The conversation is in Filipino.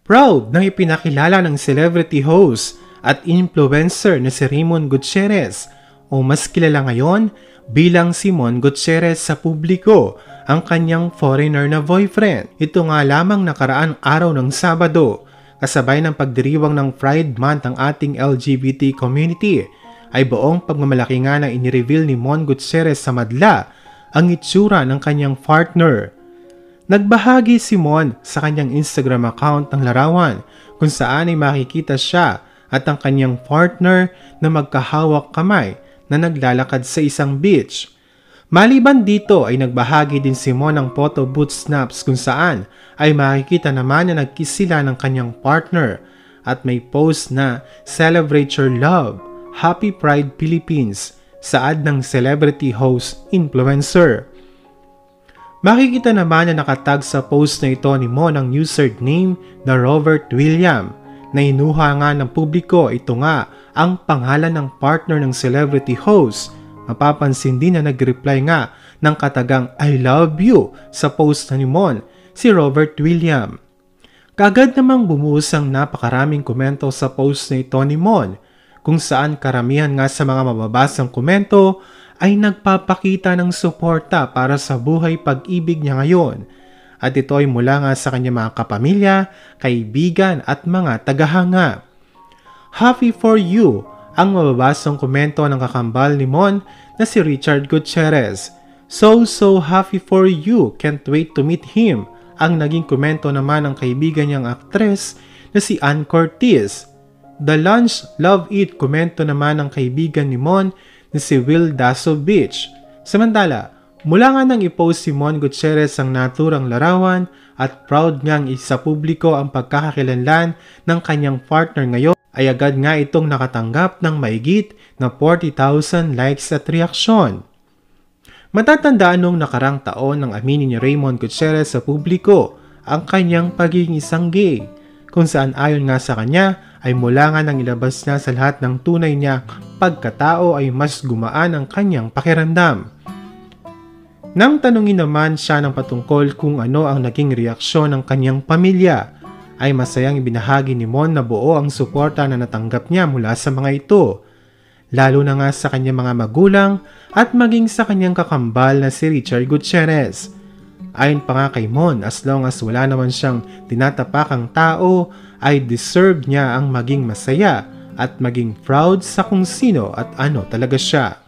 Proud nang ipinakilala ng celebrity host at influencer na si Raymond Gutierrez o mas kilala ngayon bilang Simon Gutierrez sa publiko ang kanyang foreigner na boyfriend. Ito nga lamang nakaraang araw ng Sabado, kasabay ng pagdiriwang ng Pride Month ang ating LGBT community, ay buong pagmamalaki nga na inireveal ni Mon Gutierrez sa madla ang itsura ng kanyang partner. Nagbahagi si Mon sa kanyang Instagram account ng larawan kung saan ay makikita siya at ang kanyang partner na magkahawak kamay na naglalakad sa isang beach. Maliban dito ay nagbahagi din si Mon ng photo booth snaps kung saan ay makikita naman na nag-kiss sila ng kanyang partner at may post na "Celebrate your love, Happy Pride Philippines" saad ng celebrity host influencer. Makikita naman na nakatag sa post na ito ni Mon ang username na Robert William na inuha nga ng publiko. Ito nga ang pangalan ng partner ng celebrity host. Mapapansin din na nag-reply nga ng katagang "I love you" sa post na ni Mon, si Robert William. Kagad namang bumuhos ang napakaraming komento sa post na ito ni Mon, kung saan karamihan nga sa mga mababasang komento ay nagpapakita ng suporta para sa buhay pag-ibig niya ngayon. At ito ay mula nga sa kanyang mga kapamilya, kaibigan at mga tagahanga. "Happy for you" ang mababasang komento ng kakambal ni Mon na si Richard Gutierrez. So happy for you, can't wait to meet him" ang naging komento naman ng kaibigan niyang aktres na si Ann Curtis. "The lunch, love it" komento naman ng kaibigan ni Mon na si Will Dasso Beach. Samantala, mula nga nang i-post si Mon Gutierrez ang naturang larawan at proud ngang isa publiko ang pagkakakilanlan ng kanyang partner ngayon, ay agad nga itong nakatanggap ng mahigit na 40,000 likes at reaksyon. Matatandaan nung nakarang taon nang aminin ni Raymond Gutierrez sa publiko ang kanyang pagiging isang gay, kung saan ayon nga sa kanya ay mula nga nang ilabas niya sa lahat ng tunay niya pagkatao ay mas gumaan ang kanyang pakiramdam. Nang tanungin naman siya ng patungkol kung ano ang naging reaksyon ng kanyang pamilya, ay masayang ibinahagi ni Mon na buo ang suporta na natanggap niya mula sa mga ito, lalo na nga sa kanyang mga magulang at maging sa kanyang kakambal na si Richard Gutierrez. Ayon pa nga kay Mon, as long as wala naman siyang tinatapakang tao, ay deserve niya ang maging masaya at maging proud sa kung sino at ano talaga siya.